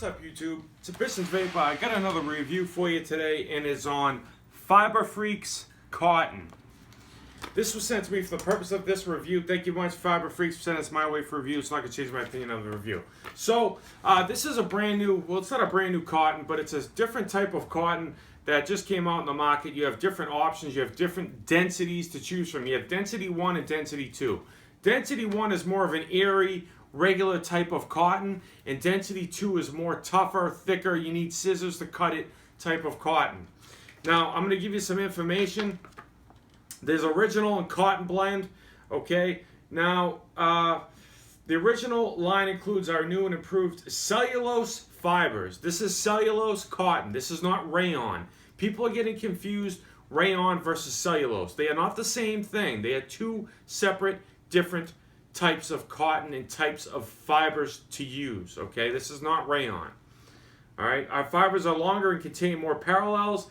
What's up, YouTube? It's AmbitionZ VapeR. I got another review for you today, and it's on Fiber Freaks Cotton. This was sent to me for the purpose of this review. Thank you much, Fiber Freaks, for sending us my way for review. It's not going to change my opinion on the review. So, this is a brand new, well, it's not a brand new cotton, but it's a different type of cotton that just came out in the market. You have different options. You have different densities to choose from. You have density 1 and density 2. Density 1 is more of an airy, regular type of cotton, and density 2 is more tougher, thicker, you need scissors to cut it type of cotton. Now, I'm going to give you some information. There's original and cotton blend, okay? Now, the original line includes our new and improved cellulose fibers. This is cellulose cotton. This is not rayon. People are getting confused, rayon versus cellulose. They are not the same thing. They are two separate, different types of cotton and types of fibers to use, okay? This is not rayon, all right? Our fibers are longer and contain more parallels.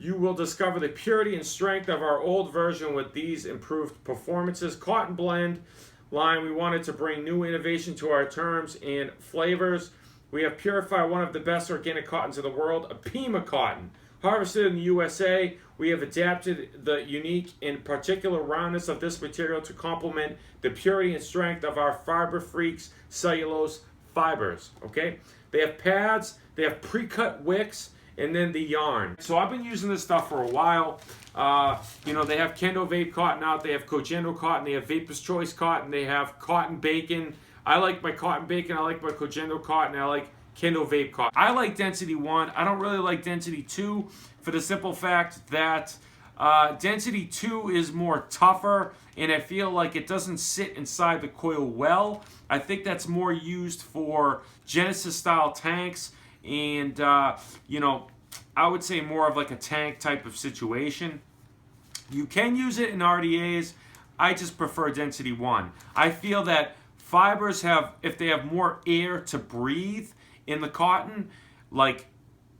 You will discover the purity and strength of our old version with these improved performances. Cotton blend line, we wanted to bring new innovation to our terms and flavors. We have purified one of the best organic cottons in the world, a Pima cotton. Harvested in the USA, we have adapted the unique and particular roundness of this material to complement the purity and strength of our Fiber Freaks cellulose fibers, okay? They have pads, they have pre-cut wicks, and then the yarn. So I've been using this stuff for a while. You know, they have Kendo Vape cotton out, they have Kojendo cotton, they have Vapor's Choice cotton, they have cotton bacon. I like my cotton bacon, I like my Kojendo cotton, I like Kendo Vape cotton. I like density 1. I don't really like density 2 for the simple fact that density 2 is more tougher, and I feel like it doesn't sit inside the coil well. I think that's more used for Genesis style tanks, and you know, I would say more of like a tank type of situation. You can use it in RDAs. I just prefer density 1. I feel that fibers have, if they have more air to breathe in the cotton, like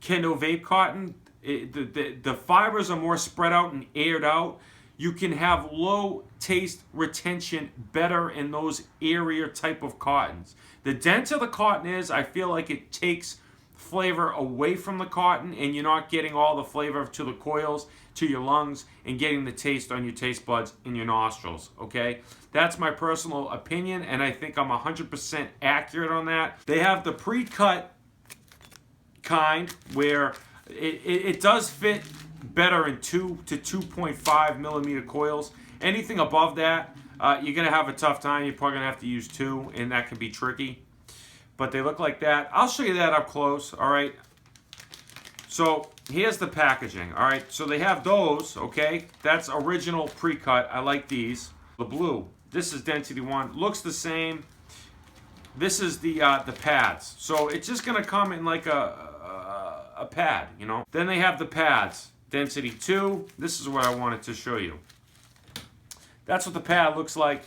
Kendo Vape cotton, the fibers are more spread out and aired out. You can have low taste retention better in those airier type of cottons. The denser the cotton is, I feel like it takes flavor away from the cotton, and you're not getting all the flavor to the coils, to your lungs, and getting the taste on your taste buds in your nostrils, okay? That's my personal opinion, and I think I'm 100% accurate on that. They have the pre-cut kind where it does fit better in 2 to 2.5 millimeter coils. Anything above that, you're gonna have a tough time. You're probably gonna have to use 2, and that can be tricky. But they look like that. I'll show you that up close, all right? So here's the packaging, all right? So they have those, okay? That's original pre-cut. I like these. The blue, this is density 1. Looks the same. This is the pads. So it's just gonna come in like a pad, you know? Then they have the pads, density 2. This is what I wanted to show you. That's what the pad looks like.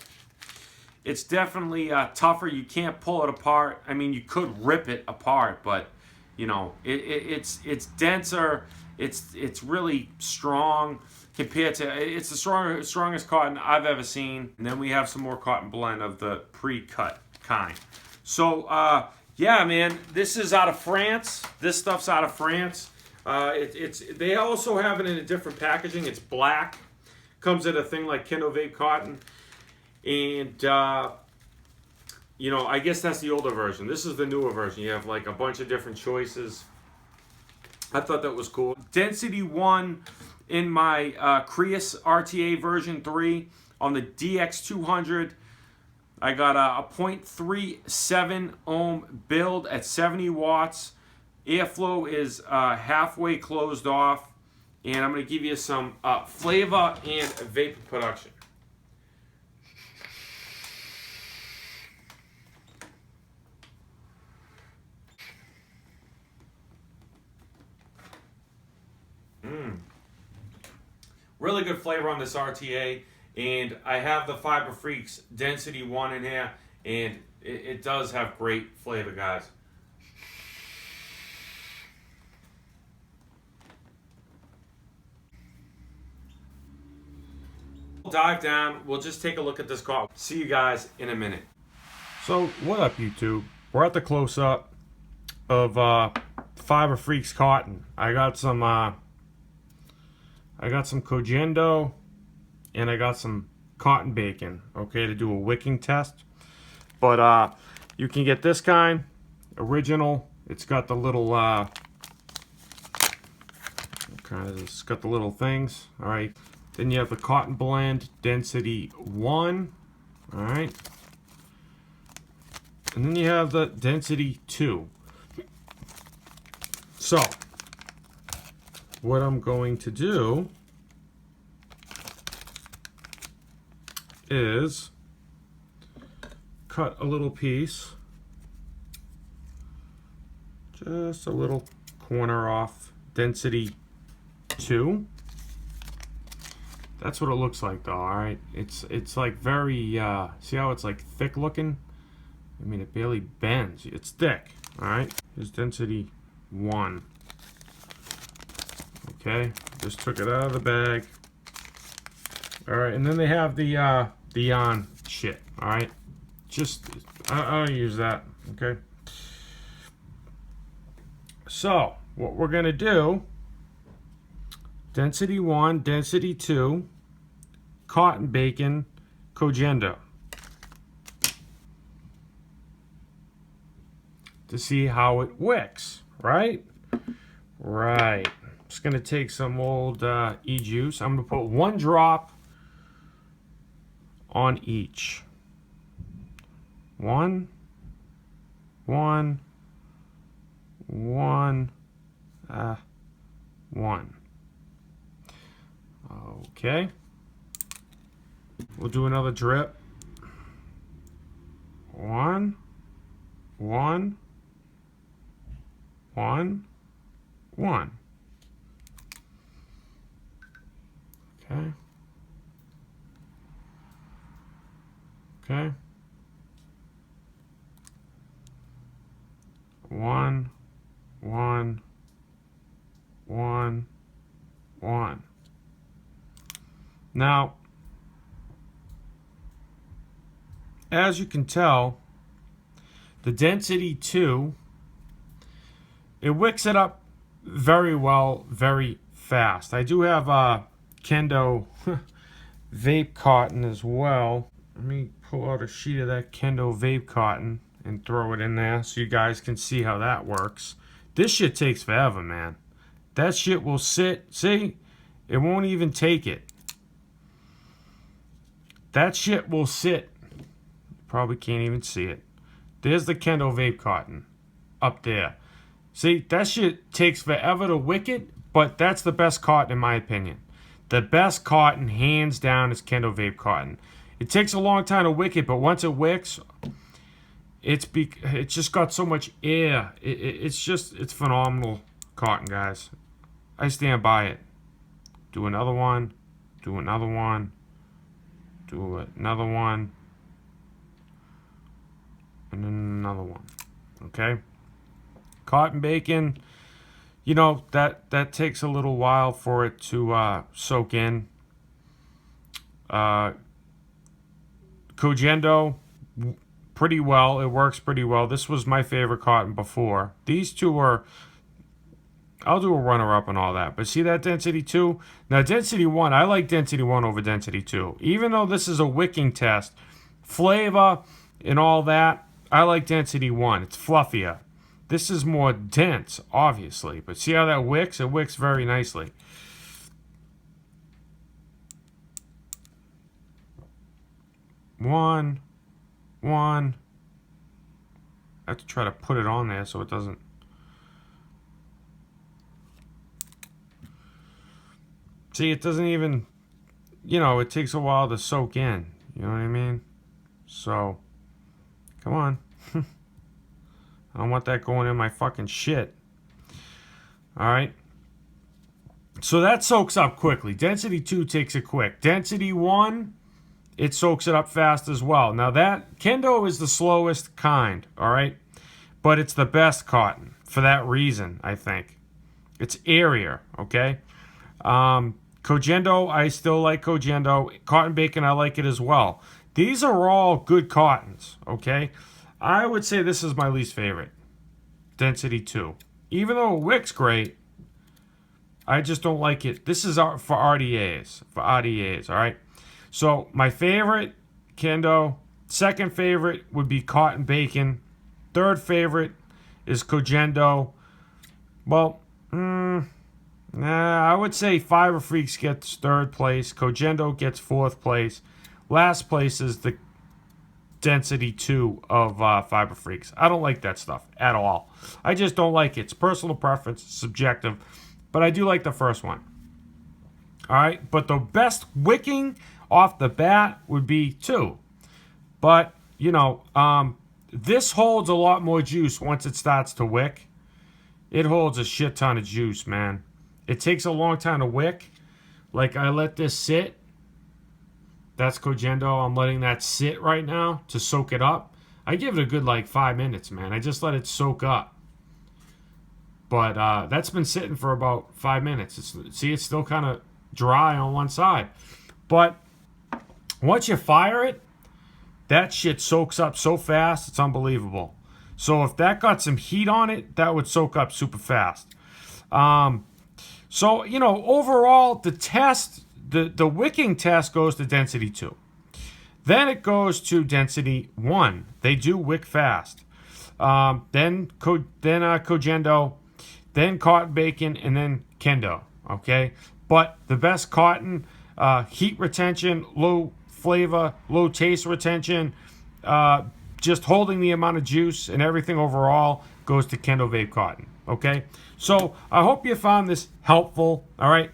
It's definitely tougher. You can't pull it apart. I mean, you could rip it apart, but you know, it's denser. It's really strong compared to. It's the strongest cotton I've ever seen. And then we have some more cotton blend of the pre-cut kind. So yeah, man, this is out of France. This stuff's out of France. They also have it in a different packaging. It's black. Comes in a thing like Kendo Vape cotton. And, you know, I guess that's the older version. This is the newer version. You have like a bunch of different choices. I thought that was cool. Density 1 in my Creus RTA version 3 on the DX200. I got a 0.37 ohm build at 70 watts. Airflow is halfway closed off. And I'm going to give you some flavor and vapor production. Really good flavor on this RTA, and I have the Fiber Freaks Density 1 in here, and it does have great flavor, guys. We'll dive down. We'll just take a look at this cotton. See you guys in a minute. So, what up, YouTube? We're at the close-up. of Fiber Freaks cotton. I got some Cogendo, and I got some cotton bacon, okay, to do a wicking test. But you can get this kind, original. It's got the little it's got the little things. All right. Then you have the cotton blend density 1. All right. And then you have the density 2. So what I'm going to do is cut a little piece, just a little corner off density 2. That's what it looks like, though. All right, it's like very see how it's like thick looking? I mean, it barely bends. It's thick. All right, here's density 1. Okay, just took it out of the bag. All right, and then they have the yarn shit. All right, just I don't use that. Okay. So what we're gonna do: density 1, density 2, cotton bacon, Cogendo, to see how it wicks. Right. Right. Just gonna take some old e-juice. I'm gonna put 1 drop on each. 1, 1, 1, 1. Okay. We'll do another drip. 1, 1, 1, 1. Okay. Okay. 1, 1, 1, 1. Now, as you can tell, the density 2, it wicks it up very well, very fast. I do have Kendo vape cotton as well. Let me pull out a sheet of that Kendo vape cotton and throw it in there so you guys can see how that works. This shit takes forever, man. That shit will sit. See? It won't even take it. That shit will sit. Probably can't even see it. There's the Kendo vape cotton up there. See, that shit takes forever to wick it, but that's the best cotton in my opinion. The best cotton, hands down, is Kendo vape cotton. It takes a long time to wick it, but once it wicks, it's just got so much air. It's phenomenal cotton, guys. I stand by it. Do another one. Do another one. Do another one. And then another one. Okay? Cotton bacon, you know, that takes a little while for it to soak in. Cogendo, pretty well. It works pretty well. This was my favorite cotton before. These two are, I'll do a runner-up and all that. But see that density 2? Now, density 1, I like density 1 over density 2. Even though this is a wicking test, flavor and all that, I like density 1. It's fluffier. This is more dense, obviously. But see how that wicks? It wicks very nicely. One. I have to try to put it on there so it doesn't. See, it doesn't even, you know, it takes a while to soak in. You know what I mean? So, come on. I don't want that going in my fucking shit. Alright? So that soaks up quickly. Density 2 takes it quick. Density 1, it soaks it up fast as well. Now that, Kendo is the slowest kind, alright? But it's the best cotton. For that reason, I think. It's airier, okay? Cogendo, I still like Cogendo. Cotton bacon, I like it as well. These are all good cottons, okay? I would say this is my least favorite. density 2. Even though it wicks great, I just don't like it. This is for RDAs. All right? So my favorite, Kendo. Second favorite would be Cotton Bacon. Third favorite is Kojendo. Well, I would say Fiber Freaks gets third place. Kojendo gets fourth place. Last place is the density 2 of Fiber Freaks. I don't like that stuff at all. I just don't like it. It's personal preference, subjective. But I do like the first one. All right, but the best wicking off the bat would be 2. But, you know, this holds a lot more juice once it starts to wick. It holds a shit ton of juice, man. It takes a long time to wick. Like, I let this sit. That's Kojendo. I'm letting that sit right now to soak it up. I give it a good, like, 5 minutes, man. I just let it soak up. But that's been sitting for about 5 minutes. It's still kind of dry on one side. But once you fire it, that shit soaks up so fast, it's unbelievable. So if that got some heat on it, that would soak up super fast. So, you know, overall, the test, the wicking test goes to density 2. Then it goes to density 1. They do wick fast. Then Kojendo, then Cotton Bacon, and then Kendo. Okay? But the best cotton, heat retention, low flavor, low taste retention, just holding the amount of juice and everything overall goes to Kendo Vape Cotton. Okay? So I hope you found this helpful. All right?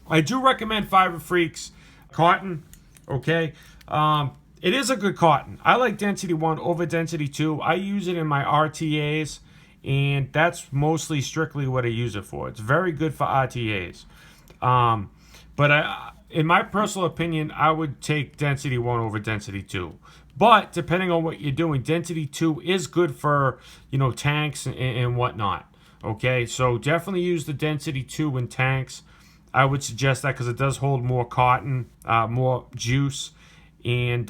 I do recommend Fiber Freaks Cotton. Okay? It is a good cotton. I like density 1 over density 2. I use it in my RTAs, and that's mostly strictly what I use it for. It's very good for RTAs. But in my personal opinion, I would take density 1 over density 2. But depending on what you're doing, density 2 is good for, you know, tanks and whatnot. Okay, so definitely use the density 2 in tanks. I would suggest that because it does hold more cotton, more juice. And,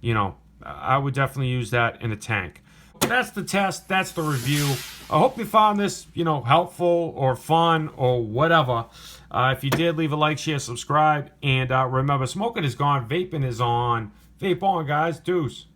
you know, I would definitely use that in a tank. That's the test. That's the review. I hope you found this, you know, helpful or fun or whatever. If you did, leave a like, share, subscribe. And remember, smoking is gone. Vaping is on. Vape on, guys. Deuce.